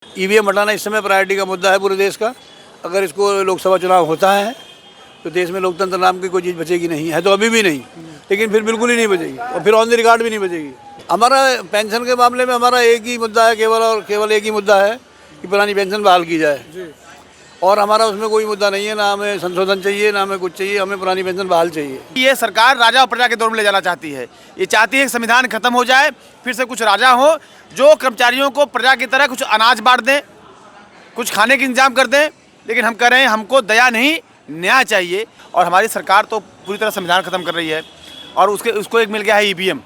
EVM हटाना इस समय प्रायोरिटी का मुद्दा है पूरे देश का। अगर इसको लोकसभा चुनाव होता है तो देश में लोकतंत्र नाम की कोई चीज़ बचेगी नहीं, है तो अभी भी नहीं, लेकिन फिर बिल्कुल ही नहीं बचेगी और फिर ऑन द रिकॉर्ड भी नहीं बचेगी। हमारा पेंशन के मामले में हमारा एक ही मुद्दा है, केवल और केवल एक ही मुद्दा है कि पुरानी पेंशन बहाल की जाए। और हमारा उसमें कोई मुद्दा नहीं है, ना हमें संशोधन चाहिए ना हमें कुछ चाहिए, हमें पुरानी पेंशन बहाल चाहिए। ये सरकार राजा और प्रजा के दौर में ले जाना चाहती है। ये चाहती है कि संविधान खत्म हो जाए, फिर से कुछ राजा हो जो कर्मचारियों को प्रजा की तरह कुछ अनाज बांट दें, कुछ खाने का इंतजाम कर दें। लेकिन हम कह रहे हैं हमको दया नहीं, न्याय चाहिए। और हमारी सरकार तो पूरी तरह संविधान खत्म कर रही है और उसको एक मिल गया है ईवीएम।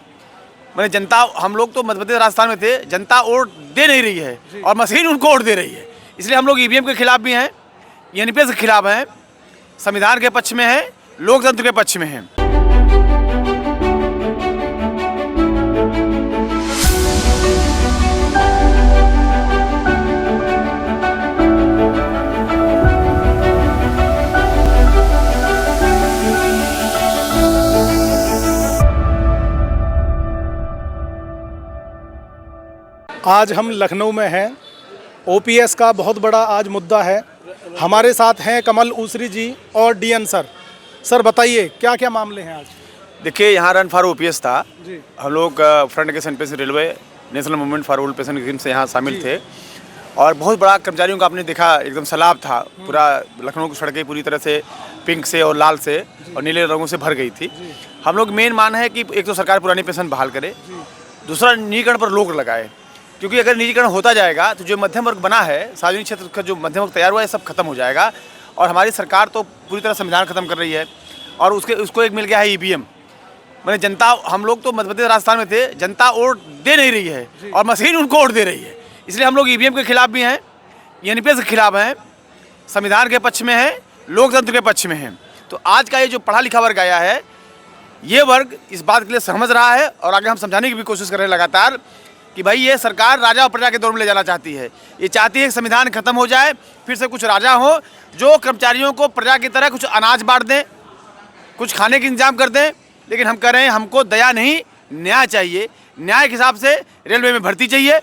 मैंने जनता, हम लोग तो मध्य प्रदेश राजस्थान में थे, जनता वोट दे नहीं रही है और मशीन उनको वोट दे रही है। इसलिए हम लोग ईवीएम के खिलाफ भी हैं, एनपीएस के खिलाफ हैं, संविधान के पक्ष में हैं, लोकतंत्र के पक्ष में हैं। आज हम लखनऊ में हैं। ओपीएस का बहुत बड़ा आज मुद्दा है। हमारे साथ हैं कमल ऊसरी जी और डीएन सर। सर बताइए क्या क्या मामले हैं आज? देखिए, यहाँ रन फॉर ओपीएस था जी। हम लोग फ्रंट के सेंट pension railway national movement for old pension scheme से यहाँ शामिल थे और बहुत बड़ा कर्मचारियों का आपने देखा एकदम सैलाब था। पूरा लखनऊ की सड़कें पूरी तरह से पिंक से और लाल से और नीले रंगों से भर गई थी। हम लोग मेन मान है कि एक तो सरकार पुरानी पेंशन बहाल करे, दूसरा निजीकरण पर रोक लगाए, क्योंकि अगर निजीकरण होता जाएगा तो जो मध्यम वर्ग बना है, सार्वजनिक क्षेत्र का जो मध्यम वर्ग तैयार हुआ है, सब खत्म हो जाएगा। और हमारी सरकार तो पूरी तरह संविधान खत्म कर रही है और उसको एक मिल गया है ईवीएम। मैंने जनता, हम लोग तो मध्य प्रदेश राजस्थान में थे, जनता वोट दे नहीं रही है और मशीन उनको वोट दे रही है। इसलिए हम लोग ईवीएम के खिलाफ भी हैं, एनपीएस के खिलाफ हैं, संविधान के पक्ष में हैं, लोकतंत्र के पक्ष में हैं। तो आज का ये जो पढ़ा लिखा वर्ग आया है, ये वर्ग इस बात के लिए समझ रहा है और आगे हम समझाने की भी कोशिश कर रहे हैं लगातार कि भाई ये सरकार राजा और प्रजा के दौर में ले जाना चाहती है। ये चाहती है कि संविधान खत्म हो जाए, फिर से कुछ राजा हो जो कर्मचारियों को प्रजा की तरह कुछ अनाज बांट दें, कुछ खाने का इंतजाम कर दें। लेकिन हम कह रहे हैं हमको दया नहीं, न्याय चाहिए। न्याय के हिसाब से रेलवे में भर्ती चाहिए,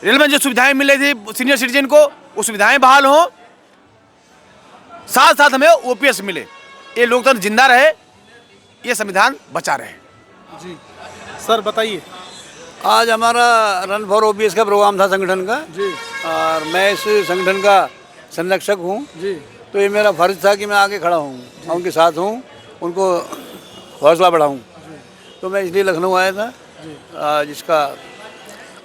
रेलवे में जो सुविधाएं मिल रही थी सीनियर सिटीजन को, वो सुविधाएं बहाल हों, साथ साथ हमें ओपीएस मिले, ये लोकतंत्र जिंदा रहे, ये संविधान बचा रहे। जी सर बताइए। आज हमारा रन फॉर ओपीएस का प्रोग्राम था संगठन का जी। और मैं इस संगठन का संरक्षक हूँ। जी। तो ये मेरा फर्ज था कि मैं आगे खड़ा हूँ, उनके साथ हूँ, उनको हौसला बढ़ाऊँ। तो मैं इसलिए लखनऊ आया था, जिसका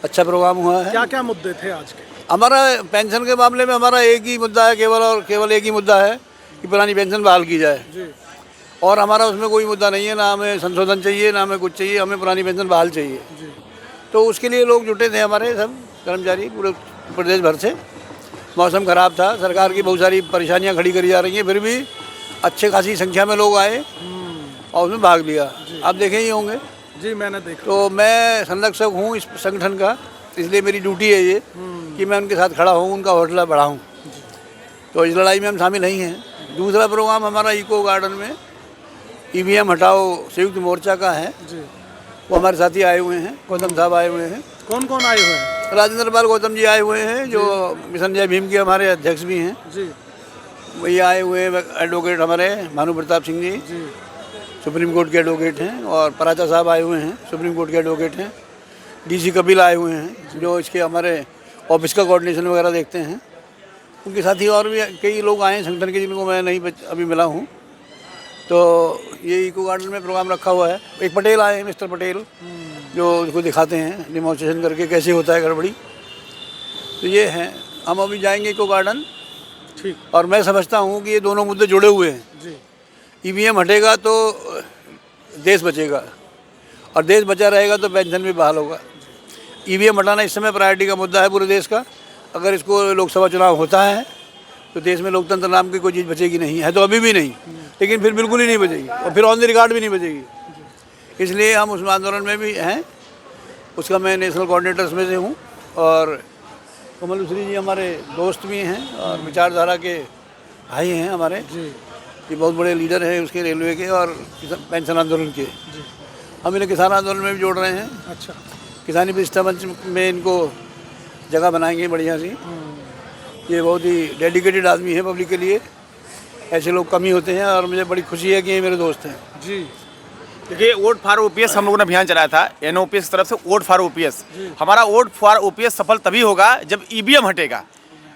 अच्छा प्रोग्राम हुआ है। क्या क्या मुद्दे थे आज के? हमारा पेंशन के मामले में हमारा एक ही मुद्दा है, केवल और केवल एक ही मुद्दा है कि पुरानी पेंशन बहाल की जाए। जी। और हमारा उसमें कोई मुद्दा नहीं है, ना हमें संशोधन चाहिए ना हमें कुछ चाहिए, हमें पुरानी पेंशन बहाल चाहिए। जी। तो उसके लिए लोग जुटे थे, हमारे सब कर्मचारी पूरे प्रदेश भर से। मौसम ख़राब था, सरकार की बहुत सारी परेशानियां खड़ी करी जा रही हैं, फिर भी अच्छे खासी संख्या में लोग आए और उसमें भाग लिया। आप देखे ही होंगे। जी मैंने देखा। तो मैं संरक्षक हूँ इस संगठन का, इसलिए मेरी ड्यूटी है ये कि मैं उनके साथ खड़ा हूँ, उनका हौसला बढ़ाऊँ। तो इस लड़ाई में हम शामिल नहीं हैं। दूसरा प्रोग्राम हमारा इको गार्डन में ईवीएम हटाओ संयुक्त मोर्चा का है। जी। वो हमारे साथी आए हुए हैं, गौतम साहब आए हुए हैं। कौन कौन आए हुए हैं? राजेंद्र पाल गौतम जी आए हुए हैं, जो मिशन जय भीम के हमारे अध्यक्ष भी हैं। जी। वही आए हुए हैं एडवोकेट हमारे भानु प्रताप सिंह जी, जी। सुप्रीम कोर्ट के एडवोकेट हैं। और पराचा साहब आए हुए हैं, सुप्रीम कोर्ट के एडवोकेट हैं। डीसी कपिल आए हुए हैं, जो इसके हमारे ऑफिस का कोऑर्डिनेशन वगैरह देखते हैं। उनके साथ ही और भी कई लोग आए हैं संगठन के, जिनको मैं नहीं अभी मिला हूँ। तो ये इको गार्डन में प्रोग्राम रखा हुआ है। एक पटेल आए हैं, मिस्टर पटेल, जो उसको दिखाते हैं डिमॉन्स्ट्रेशन करके कैसे होता है गड़बड़ी। तो ये हैं, हम अभी जाएंगे इको गार्डन। ठीक। और मैं समझता हूँ कि ये दोनों मुद्दे जुड़े हुए हैं। जी। ईवीएम हटेगा तो देश बचेगा और देश बचा रहेगा तो पेंशन भी बहाल होगा। ईवीएम हटाना इस समय प्रायोरिटी का मुद्दा है पूरे देश का। अगर इसको लोकसभा चुनाव होता है तो देश में लोकतंत्र नाम की कोई चीज़ बचेगी नहीं, है तो अभी भी नहीं, लेकिन फिर बिल्कुल ही नहीं बचेगी और फिर ऑन द रिकॉर्ड भी नहीं बचेगी। इसलिए हम उस आंदोलन में भी हैं। उसका मैं नेशनल कोऑर्डिनेटर्स में से हूँ। और कमल ऊसरी जी हमारे दोस्त भी हैं और विचारधारा के भाई हैं हमारे। जी। ये बहुत बड़े लीडर हैं उसके, रेलवे के और पेंशन आंदोलन के। हम इन्हें किसान आंदोलन में भी जोड़ रहे हैं। अच्छा। किसानी प्रतिष्ठा मंच में इनको जगह बनाएंगे बढ़िया सी। ये बहुत ही डेडिकेटेड आदमी है पब्लिक के लिए, ऐसे लोग कम ही होते हैं और मुझे बड़ी खुशी है कि ये मेरे दोस्त हैं जी। देखिए, वोट फॉर ओपीएस हम लोगों ने अभियान चलाया था एनओपीएस की तरफ से, वोट फॉर ओपीएस। हमारा वोट फॉर ओपीएस सफल तभी होगा जब ईवीएम हटेगा।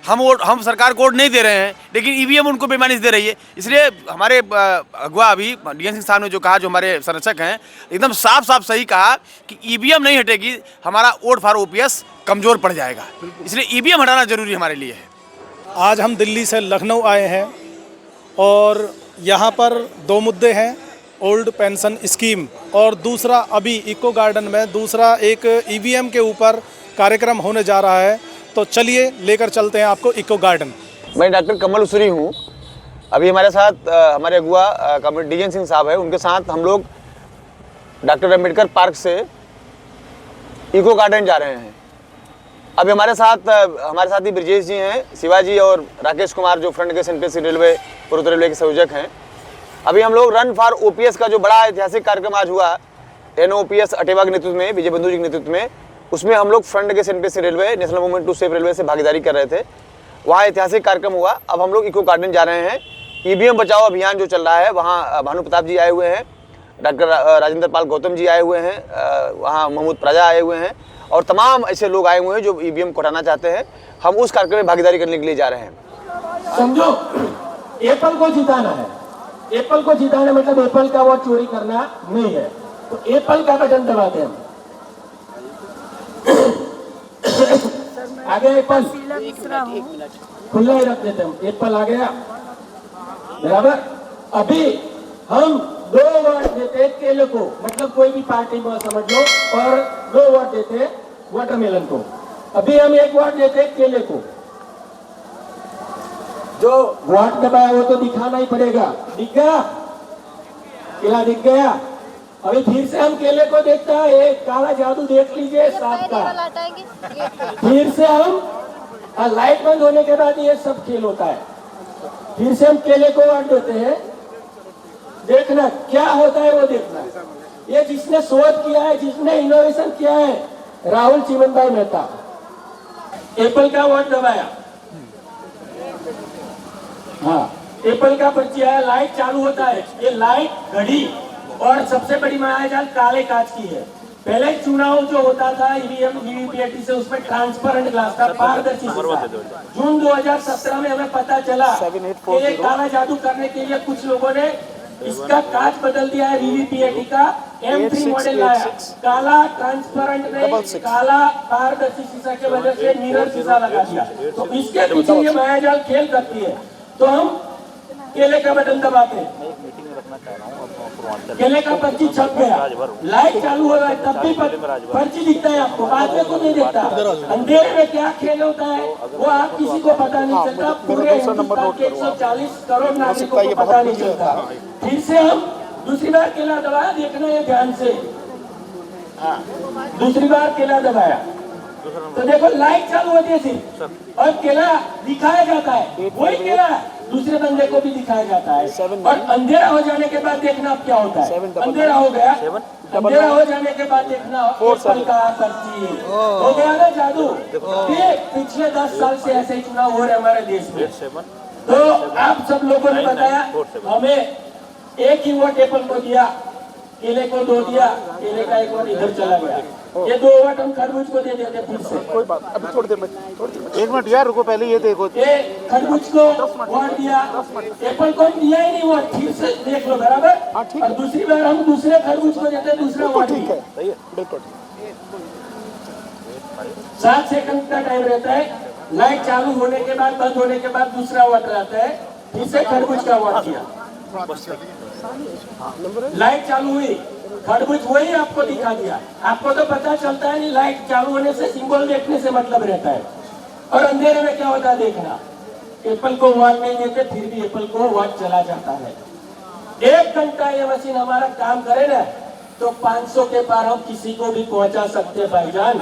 हम सरकार को वोट नहीं दे रहे हैं, लेकिन ईवीएम उनको बेईमानी से दे रही है। इसलिए हमारे अगुआ अभी डीएन सिंह साहब ने जो कहा, जो हमारे संरक्षक हैं, एकदम साफ साफ सही कहा कि ईवीएम नहीं हटेगी, हमारा वोट फॉर ओपीएस कमज़ोर पड़ जाएगा। इसलिए ईवीएम हटाना जरूरी हमारे लिए है। आज हम दिल्ली से लखनऊ आए हैं और यहाँ पर दो मुद्दे हैं, ओल्ड पेंशन स्कीम और दूसरा अभी इको गार्डन में दूसरा एक ईवीएम के ऊपर कार्यक्रम होने जा रहा है। तो चलिए लेकर चलते हैं आपको इको गार्डन। मैं डॉक्टर कमल उसरी हूँ। अभी हमारे साथ हमारे अगुआ कॉमरेड डीएन सिंह साहब है, उनके साथ हम लोग डॉक्टर अम्बेडकर पार्क से इको गार्डन जा रहे हैं। अभी हमारे साथ ही ब्रजेश जी हैं, शिवाजी और राकेश कुमार, जो फ्रंट गेट एनपीएससी रेलवे पूर्व रेलवे के संयोजक हैं। अभी हम लोग रन फॉर ओपीएस का जो बड़ा ऐतिहासिक कार्यक्रम आज हुआ एनओपीएस अटेवा के नेतृत्व में, विजय बंधु जी के नेतृत्व में, उसमें हम लोग front gate NPSC railway national movement to safe railway से भागीदारी कर रहे थे। वहाँ ऐतिहासिक कार्यक्रम हुआ। अब हम लोग इको गार्डन जा रहे हैं। ईवीएम बचाओ अभियान जो चल रहा है, वहाँ भानु प्रताप जी आए हुए हैं, डॉक्टर राजेंद्र पाल गौतम जी आए हुए हैं, वहाँ महमूद प्रजा आए हुए हैं और तमाम ऐसे लोग आए हुए हैं जो ईवीएम को हटाना चाहते हैं। हम उस कार्यक्रम में भागीदारी करने के लिए जा रहे हैं। समझो, एप्पल को जिताना है। एप्पल को जिताना मतलब एप्पल का वोट चोरी करना नहीं है। तो एप्पल का बटन दबाते हैं। आगे एप्पल खुला ही रख देते हम। एप्पल आ गया, बराबर। अभी हम 2 वोट देते केले को, मतलब कोई भी पार्टी में समझ लो, और 2 वोट देते वाटरमेलन को। अभी हम 1 वोट देते केले को। जो वोट दबाया वो तो दिखाना ही पड़ेगा। दिख गया, केला दिख गया। अभी फिर से हम केले को देखता है, एक काला जादू देख लीजिए सांप का। फिर से हम लाइट बंद होने के बाद ये सब खेल होता है। फिर से हम केले को वोट देते हैं। देखना क्या होता है वो देखना। ये जिसने शोध किया है, जिसने इनोवेशन किया है, राहुल चिमन भाई मेहता। एप्पल का वोट दबाया, हाँ, एप्पल का पर्ची आया। लाइट चालू होता है। ये लाइट घड़ी और सबसे बड़ी मायाजाल काले कांच की है। पहले चुनाव जो होता था ईवीएम वीवीपीएटी से, उसमें ट्रांसपेरेंट ग्लास था, पारदर्शी शीशा। जून 2017 में हमें पता चला कि ये काला जादू करने के लिए कुछ लोगों ने इसका कांच बदल दिया है। वीवीपीएटी का M3 मॉडल लाया, काला ट्रांसपेरेंट नहीं, काला पारदर्शी शीशा के वजह से मिरर शीशा लगा दिया। तो इसके पीछे ये मायाजाल खेल करती है। तो हम केले का बटन दबाते हैं, केले का पर्ची छप गया, लाइट चालू हो रहा है, तब भी पर्ची दिखता है आपको, बाद में को नहीं दिखता। अंधेरे में क्या खेल होता है वो आप किसी को पता नहीं चलता। पूरे हिंदुस्तान के 140 करोड़ नागरिकों को पता नहीं चलता। फिर से हम दूसरी बार केला दबाया, देखना है ध्यान से। दूसरी बार केला दबाया तो देखो लाइट चालू होती है सिर्फ, और केला दिखाया जाता है। वही केला दूसरे बंदे को भी दिखाया जाता है। और अंधेरा हो जाने के बाद देखना अब क्या होता है। अंधेरा हो गया, अंधेरा हो जाने के बाद देखना एप्पल का पर्ची हो गया ना जादू। ये पिछले 10 साल से ऐसे ही चुनाव हो रहे हमारे देश में। तो आप सब लोगों ने बताया, हमें एक ही वोट एप्पल को दिया, केले को 2 दिया, केले का 1 वोट इधर चला गया। ये 2 वोट हम खरबूज को दे देते फिर से। कोई बात, अभी थोड़ी देर में 1 मिनट यार रुको, पहले ये देखो। ये खरबूज को वोट दिया, एप्पल को दिया ही नहीं वोट। फिर से देख लो, बराबर। और दूसरी बार हम दूसरे खरबूज को देते, दूसरा वोट ठीक है, बिल्कुल। 7 सेकंड का टाइम रहता है। लाइट चालू होने के बाद, बंद होने के बाद दूसरा वोट रहता है। फिर से खरबूज का वोट दिया, लाइट चालू हुई, खरबूज वही आपको दिखा दिया। आपको तो पता चलता है नहीं, लाइट चालू होने से सिंबल देखने से मतलब रहता है। और अंधेरे में क्या होता है देखना। एप्पल को वोट नहीं देते, फिर भी एप्पल को वोट चला जाता है। 1 घंटा ये मशीन हमारा काम करे ना, तो 500 के पार हम किसी को भी पहुंचा सकते हैं भाईजान।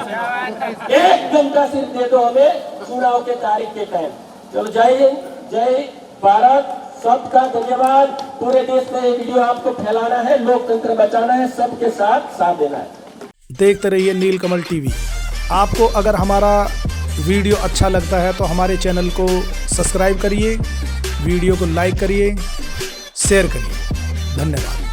1 घंटा सिर्फ दे दो हमें चुनाव के तारीख के टाइम। चलो जय हिंद, जय भारत, सबका धन्यवाद। पूरे देश में ये वीडियो आपको फैलाना है, लोकतंत्र बचाना है, सबके साथ देना है। देखते रहिए नीलकमल टीवी। आपको अगर हमारा वीडियो अच्छा लगता है तो हमारे चैनल को सब्सक्राइब करिए, वीडियो को लाइक करिए, शेयर करिए। धन्यवाद।